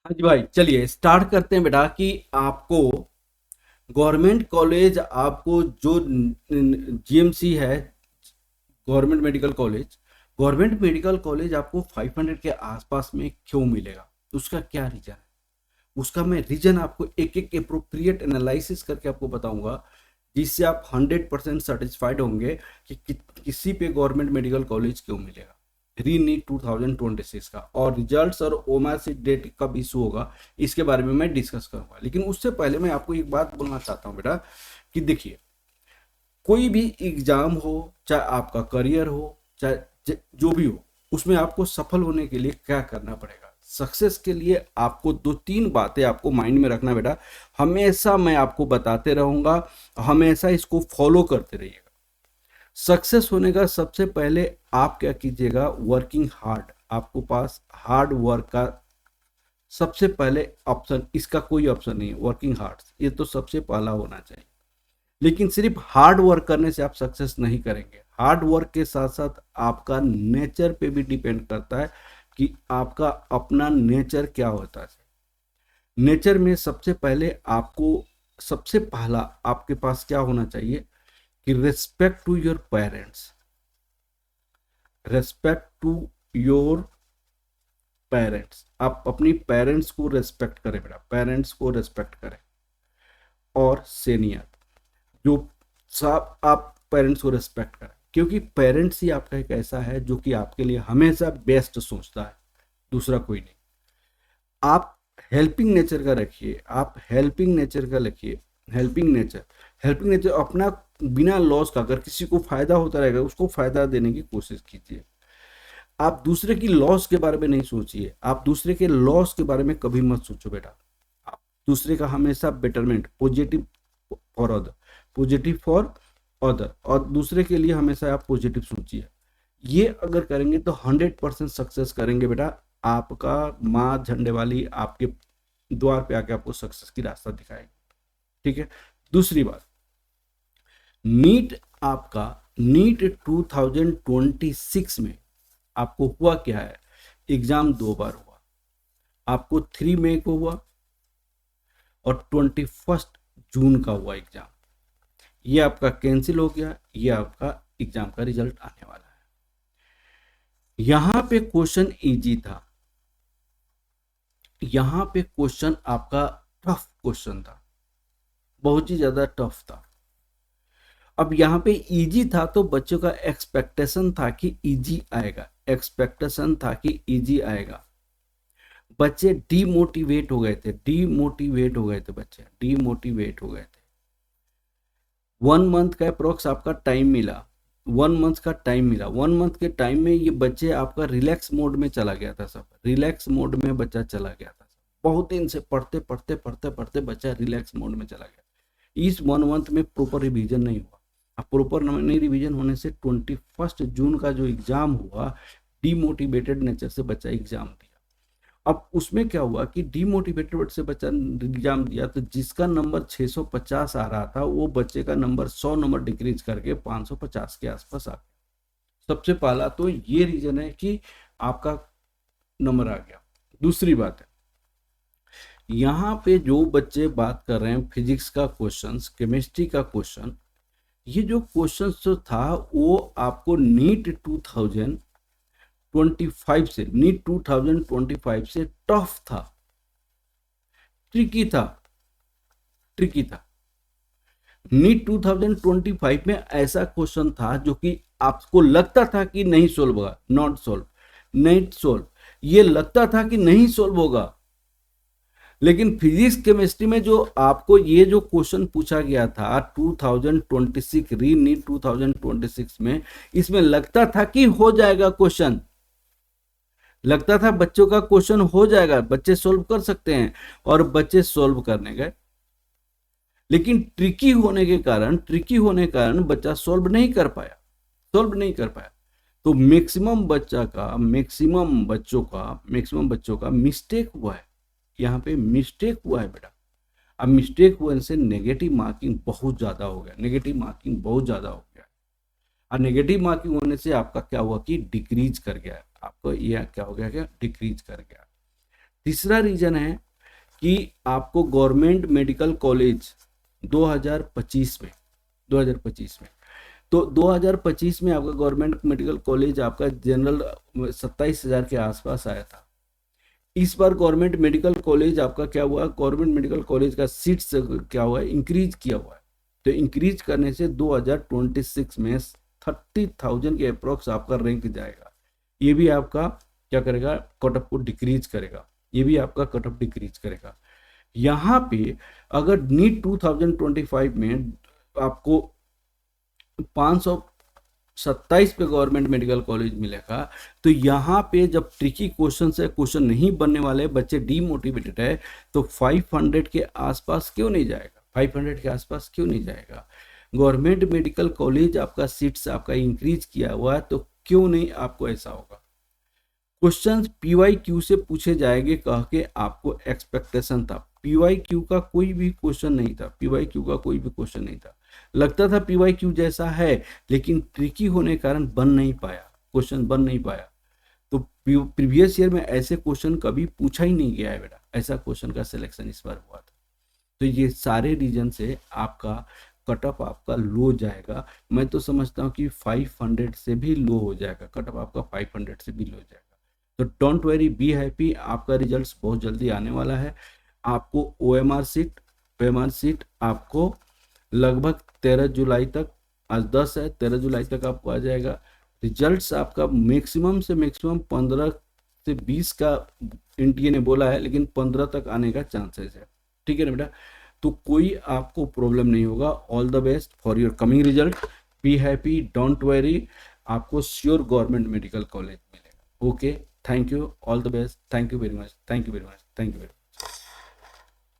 हाँ जी भाई, चलिए स्टार्ट करते हैं बेटा कि आपको गवर्नमेंट कॉलेज, आपको जो जीएमसी है, गवर्नमेंट मेडिकल कॉलेज आपको 500 के आसपास में क्यों मिलेगा? उसका क्या रीजन है? उसका मैं रीजन आपको एक एक अप्रोप्रिएट एनालिसिस करके आपको बताऊंगा, जिससे आप 100% सेटिस्फाइड होंगे कि किसी पे गवर्नमेंट मेडिकल कॉलेज क्यों मिलेगा। री नीट 2026 का और रिजल्ट्स और ओमा से डेट कब इशू होगा, इसके बारे में मैं डिस्कस करूंगा। लेकिन उससे पहले मैं आपको एक बात बोलना चाहता हूँ बेटा कि देखिए, कोई भी एग्जाम हो, चाहे आपका करियर हो, चाहे जो भी हो, उसमें आपको सफल होने के लिए क्या करना पड़ेगा? सक्सेस के लिए आपको दो तीन बातें आपको माइंड में रखना बेटा। हमेशा मैं आपको बताते रहूंगा, हमेशा इसको फॉलो करते रहिएगा। सक्सेस होने का सबसे पहले आप क्या कीजिएगा? Working hard. आपको पास हार्ड वर्क का सबसे पहले ऑप्शन, इसका कोई ऑप्शन नहीं है। वर्किंग हार्ड ये तो सबसे पहला होना चाहिए। लेकिन सिर्फ हार्ड वर्क करने से आप सक्सेस नहीं करेंगे। हार्ड वर्क के साथ साथ आपका नेचर पे भी डिपेंड करता है कि आपका अपना नेचर क्या होता है। नेचर में सबसे पहले आपको, सबसे पहला आपके पास क्या होना चाहिए कि respect to your parents. Respect to your parents. आप अपनी पेरेंट्स को रेस्पेक्ट करें बेटा, पेरेंट्स को रेस्पेक्ट करें। और सीनियर, जो सब आप पेरेंट्स को रेस्पेक्ट करें, क्योंकि पेरेंट्स ही आपका एक ऐसा है जो कि आपके लिए हमेशा बेस्ट सोचता है, दूसरा कोई नहीं। आप हेल्पिंग नेचर का रखिए, आप हेल्पिंग नेचर का रखिए। हेल्पिंग नेचर अपना बिना लॉस का, अगर किसी को फायदा होता रहेगा उसको फायदा देने की कोशिश कीजिए। आप दूसरे की लॉस के बारे में नहीं सोचिए, आप दूसरे के लॉस के बारे में कभी मत सोचो बेटा। आप दूसरे का हमेशा betterment, positive for other, positive for other, और दूसरे के लिए हमेशा आप पॉजिटिव सोचिए। ये अगर करेंगे तो 100% सक्सेस करेंगे बेटा। आपका माँ झंडे वाली आपके द्वार पे आके आपको सक्सेस की रास्ता दिखाएगी। ठीक है। दूसरी बात, नीट आपका, नीट 2026 में आपको हुआ क्या है? एग्जाम दो बार हुआ। आपको 3 मई को हुआ और 21 जून का हुआ एग्जाम। ये आपका कैंसिल हो गया, ये आपका एग्जाम का रिजल्ट आने वाला है। यहां पे क्वेश्चन इजी था, यहां पे क्वेश्चन आपका टफ क्वेश्चन था, बहुत ही ज्यादा टफ था। अब यहाँ पे इजी था तो बच्चों का एक्सपेक्टेशन था कि इजी आएगा, एक्सपेक्टेशन था कि इजी आएगा। बच्चे डीमोटिवेट हो गए थे, डीमोटिवेट हो गए थे बच्चे, डीमोटिवेट हो गए थे। 1 मंथ का अप्रोक्स आपका टाइम मिला, 1 मंथ का टाइम मिला। 1 मंथ के टाइम में ये बच्चे आपका रिलैक्स मोड में चला गया था, सब रिलैक्स मोड में बच्चा चला गया था। बहुत दिन से पढ़ते पढ़ते पढ़ते पढ़ते बच्चा रिलैक्स मोड में चला गया। इस 1 मंथ में प्रॉपर रिवीजन नहीं हुआ। अब प्रॉपर नहीं रिवीजन होने से 21 जून का जो एग्जाम हुआ, डीमोटिवेटेड नेचर से बच्चा एग्जाम दिया। अब उसमें क्या हुआ कि डीमोटिवेटेड से बच्चा एग्जाम दिया तो जिसका नंबर 650 आ रहा था, वो बच्चे का नंबर 100 नंबर डिक्रीज करके 550 के आसपास आ गया। सबसे पहला तो ये रीजन है कि आपका नंबर आ गया। दूसरी बात है, यहाँ पे जो बच्चे बात कर रहे हैं फिजिक्स का क्वेश्चन, केमिस्ट्री का क्वेश्चन, ये जो क्वेश्चन जो था वो आपको नीट 2025 से, नीट 2025 से टफ था, ट्रिकी था, ट्रिकी था। नीट 2025 में ऐसा क्वेश्चन था जो कि आपको लगता था कि नहीं सोल्व होगा, नॉट सोल्व, नहीं सोल्व, ये लगता था कि नहीं सोल्व होगा। लेकिन फिजिक्स केमिस्ट्री में जो आपको ये जो क्वेश्चन पूछा गया था 2026 री नीट 2026 में, इसमें लगता था कि हो जाएगा क्वेश्चन, लगता था बच्चों का क्वेश्चन हो जाएगा, बच्चे सोल्व कर सकते हैं, और बच्चे सोल्व करने गए। लेकिन ट्रिकी होने के कारण बच्चा सोल्व नहीं कर पाया, सोल्व नहीं कर पाया। तो मैक्सिमम बच्चों का मिस्टेक हुआ है, यहाँ पे मिस्टेक हुआ है बेटा। अब मिस्टेक हुए से नेगेटिव मार्किंग बहुत ज़्यादा हो गया, नेगेटिव मार्किंग बहुत ज़्यादा हो गया। और नेगेटिव मार्किंग होने से आपका क्या हुआ कि डिक्रीज कर गया, आपको यह क्या हो गया, क्या डिक्रीज कर गया। तीसरा रीजन है कि आपको गवर्नमेंट मेडिकल कॉलेज 2025 में 2025 में तो 2025 में आपका गवर्नमेंट मेडिकल कॉलेज आपका जनरल 27,000 के आसपास आया था। इस बार गवर्नमेंट मेडिकल कॉलेज आपका क्या हुआ, गवर्नमेंट मेडिकल कॉलेज का सीट्स क्या हुआ है, इंक्रीज किया हुआ है। तो इंक्रीज करने से 2026 में 30,000 के अप्रोक्स आपका रैंक जाएगा। ये भी आपका क्या करेगा, कट ऑफ को डिक्रीज करेगा, ये भी आपका कट ऑफ डिक्रीज करेगा। यहाँ पे अगर नीट 2025 में आपको 527 पे गवर्नमेंट मेडिकल कॉलेज मिलेगा, तो यहाँ पे जब ट्रिकी क्वेश्चन से क्वेश्चन नहीं बनने वाले, बच्चे डीमोटिवेटेड है, तो 500 के आसपास क्यों नहीं जाएगा, 500 के आसपास क्यों नहीं जाएगा। गवर्नमेंट मेडिकल कॉलेज आपका सीट्स आपका इंक्रीज किया हुआ है, तो क्यों नहीं आपको ऐसा होगा। क्वेश्चन PYQ से पूछे जाएंगे कह के आपको एक्सपेक्टेशन था, PYQ का कोई भी क्वेश्चन नहीं था, PYQ का कोई भी क्वेश्चन नहीं था। लगता था PYQ जैसा है, लेकिन ट्रिकी होने के कारण बन नहीं पाया, क्वेश्चन बन नहीं पाया। तो प्रीवियस ईयर में ऐसे क्वेश्चन कभी पूछा ही नहीं गया है बेटा, ऐसा क्वेश्चन का सिलेक्शन इस बार हुआ था। तो ये सारे रीजन से आपका कट ऑफ आपका लो जाएगा। मैं तो समझता हूँ कि 500 से भी लो हो जाएगा, कट ऑफ आपका 500 से भी लो जाएगा। तो डोंट वेरी, बी हैप्पी, आपका रिजल्ट्स बहुत जल्दी आने वाला है। आपको OMR सीट आपको लगभग 13 जुलाई तक, आज 10 है, 13 जुलाई तक आपको आ जाएगा। रिजल्ट्स आपका मैक्सिमम से मैक्सिमम 15 से 20 का एनटीए ने बोला है, लेकिन 15 तक आने का चांसेस है। ठीक है ना बेटा, तो कोई आपको प्रॉब्लम नहीं होगा। All the best for your coming result, be happy, don't very, आपको श्योर गवर्नमेंट मेडिकल कॉलेज मिलेगा। Okay, thank you, all the best, thank you very much, thank you very much, thank you very much.